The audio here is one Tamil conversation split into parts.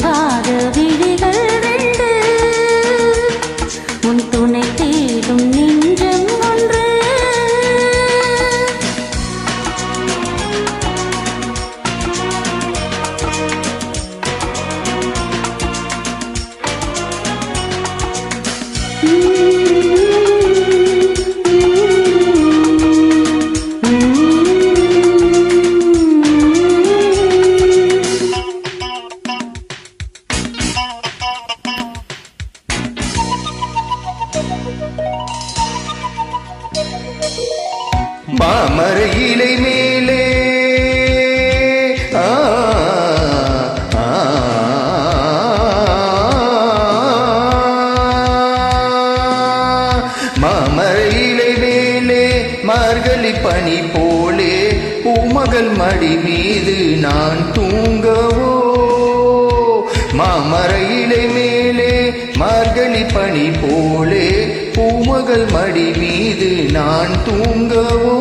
தூங்காத விழிகள் ரெண்டு உன் துணை தேடும் நெஞ்சம் ஒன்று மாமர இலை மேலே மாமர இலை மேலே மார்கழி பனி போலே பூமகள் மடி மீது நான் தூங்கவோ மாமர இலை மேலே மார்கழி பனி போலே பூமகள் மடி மீது நான் தூங்கவோ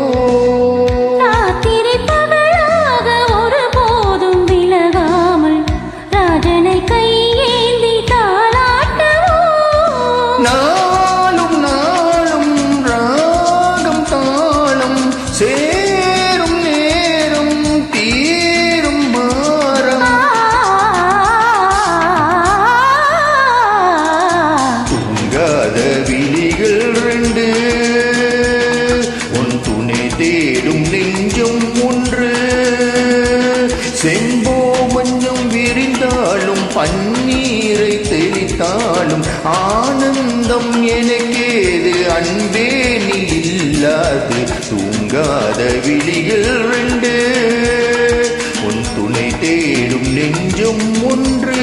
ஒரு போதும் விலகாமல் ராஜனை கையேந்தி தாளாட்டவோ நாளும் நாளும் ராகம் தாளம் சேரும் நேரம் தீரும் மாறம் தூங்காத விழிகள் ரெண்டு உன் துணை தேடும் நெஞ்சம் ஒன்று செம்போ மஞ்சம் விரிந்தாலும் பன்னீரை தெளித்தாலும் ஆனந்தம் எனக்கேது அன்பே நீ இல்லாது தூங்காத விழிகள் ரெண்டு உன் துணை தேடும் நெஞ்சம் ஒன்று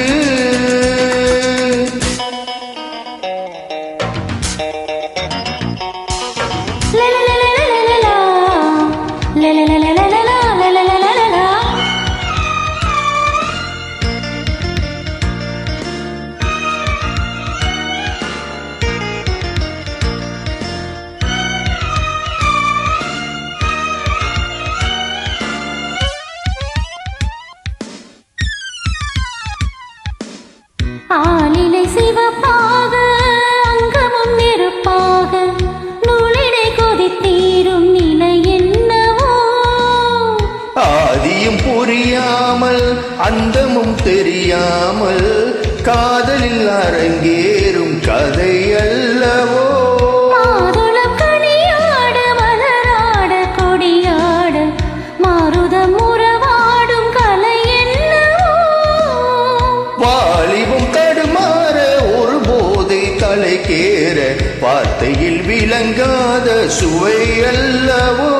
ஆலிலை சிவப்பாக அங்கமும் நெருப்பாக நூலிடை கொதித்தீரும் நிலை என்னவோ ஆதியும் புரியாமல் அந்தமும் தெரியாமல் காதலில் அரங்கேறும் கதை அல்லவோ மாதுளம் கனியாட மலராட கொடியாட மாருதம் உறவாடும் கலை என்னவோ வாலிபம் தடுமாற ஒரு போதை தலைக்கேற வார்த்தையில் விளங்காத சுவை அல்லவோ